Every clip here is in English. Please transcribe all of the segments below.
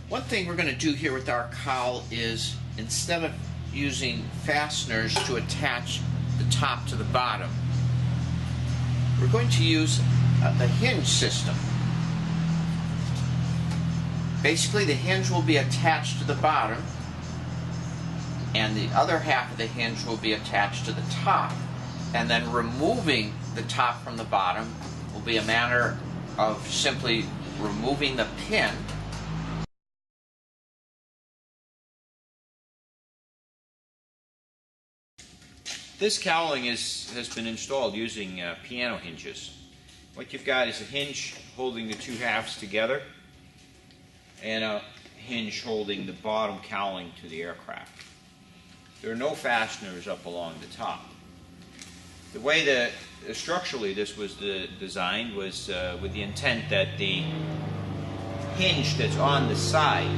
One thing we're going to do here with our cowl is, instead of using fasteners to attach the top to the bottom, we're going to use the hinge system. Basically, the hinge will be attached to the bottom, and the other half of the hinge will be attached to the top. And then removing the top from the bottom will be a matter of simply removing the pin. This cowling has been installed using piano hinges. What you've got is a hinge holding the two halves together and a hinge holding the bottom cowling to the aircraft. There are no fasteners up along the top. The way that structurally this was designed was with the intent that the hinge that's on the side,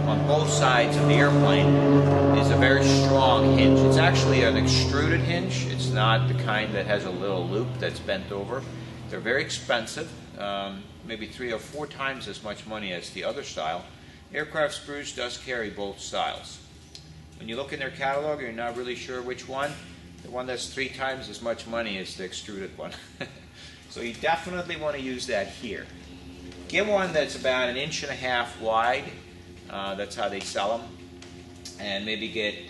on both sides of the airplane, is a very strong hinge. It's actually an extruded hinge. It's not the kind that has a little loop that's bent over. They're very expensive, maybe 3 or 4 times as much money as the other style. Aircraft Spruce does carry both styles. When you look in their catalog, you're not really sure which one. The one that's 3 times as much money is the extruded one. So you definitely want to use that here. Get one that's about 1.5 inches wide. That's how they sell them. And maybe get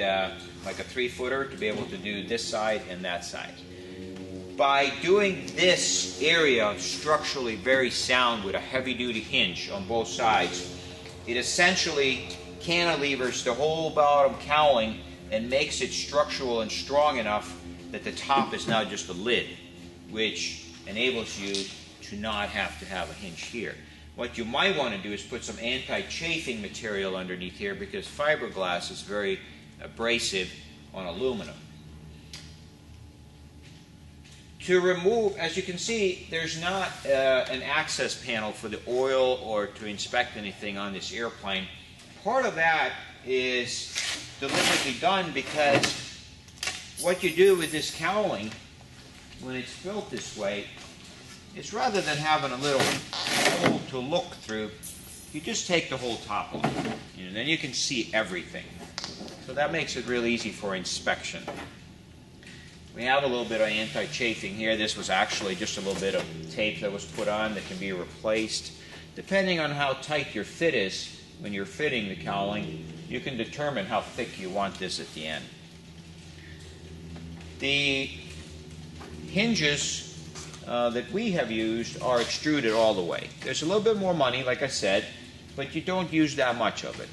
like a 3-footer to be able to do this side and that side. By doing this area structurally very sound with a heavy-duty hinge on both sides, it essentially cantilevers the whole bottom cowling and makes it structural and strong enough that the top is now just a lid, which enables you to not have to have a hinge here. What you might want to do is put some anti-chafing material underneath here, because fiberglass is very abrasive on aluminum. To remove, as you can see, there's not an access panel for the oil or to inspect anything on this airplane. Part of that is deliberately done because what you do with this cowling, when it's built this way, is rather than having a little hole to look through, you just take the whole top off, and then you can see everything. So that makes it real easy for inspection. We have a little bit of anti-chafing here. This was actually just a little bit of tape that was put on that can be replaced. Depending on how tight your fit is when you're fitting the cowling, you can determine how thick you want this at the end. The hinges that we have used are extruded all the way. There's a little bit more money, like I said, but you don't use that much of it.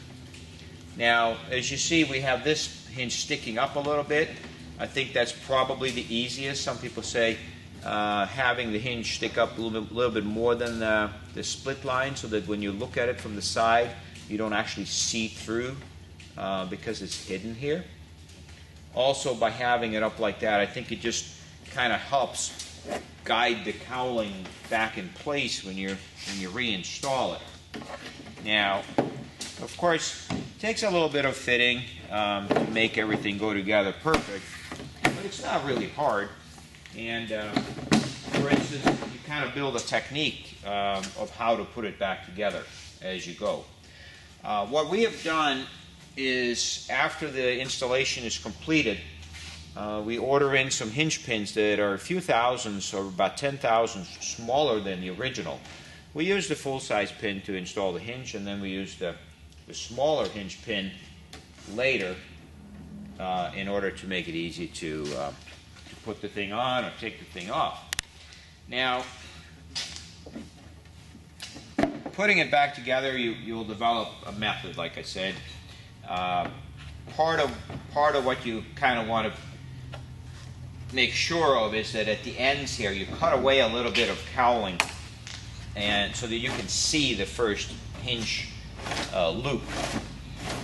Now, as you see, we have this hinge sticking up a little bit. I think that's probably the easiest. Some people say having the hinge stick up a little bit more than the split line, so that when you look at it from the side, you don't actually see through because it's hidden here. Also, by having it up like that, I think it just kind of helps guide the cowling back in place when you reinstall it. Now, of course, it takes a little bit of fitting to make everything go together perfect, but it's not really hard. And for instance, you kind of build a technique of how to put it back together as you go. What we have done is, after the installation is completed, we order in some hinge pins that are a few thousands, or about 10,000 smaller than the original. We use the full-size pin to install the hinge, and then we use the smaller hinge pin later in order to make it easy to put the thing on or take the thing off. Now, putting it back together, you'll develop a method, like I said. Part of what you kind of want to make sure of is that at the ends here, you cut away a little bit of cowling, and so that you can see the first hinge loop.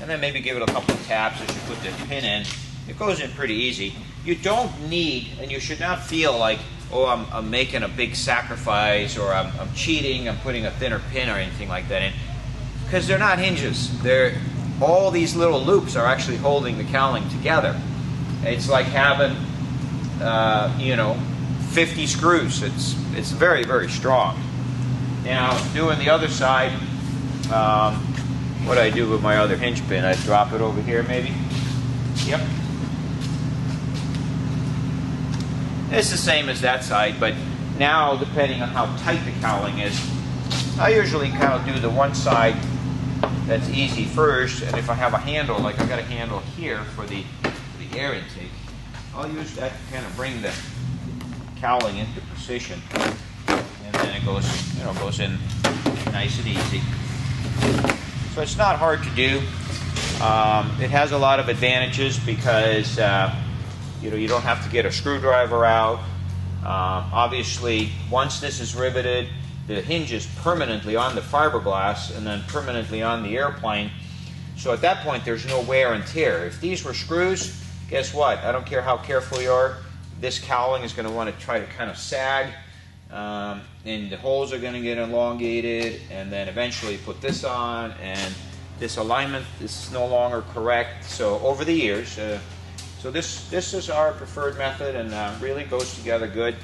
And then maybe give it a couple of taps as you put the pin in. It goes in pretty easy. You don't need, and you should not feel like, oh, I'm making a big sacrifice, or I'm cheating, I'm putting a thinner pin or anything like that in, because they're not hinges. All these little loops are actually holding the cowling together. It's like having 50 screws. It's very, very strong. Now, doing the other side, what I do with my other hinge pin, I drop it over here maybe. Yep. It's the same as that side, but now depending on how tight the cowling is, I usually kind of do the one side that's easy first, and if I have a handle, like I've got a handle here for the air intake, I'll use that to kind of bring the cowling into position, and then it goes, goes in nice and easy. So it's not hard to do. It has a lot of advantages because you don't have to get a screwdriver out. Obviously, once this is riveted, the hinge is permanently on the fiberglass and then permanently on the airplane. So at that point, there's no wear and tear. If these were screws, guess what? I don't care how careful you are, this cowling is going to want to try to kind of sag, and the holes are going to get elongated, and then eventually put this on, and this alignment is no longer correct. So over the years, so this is our preferred method, and really goes together good.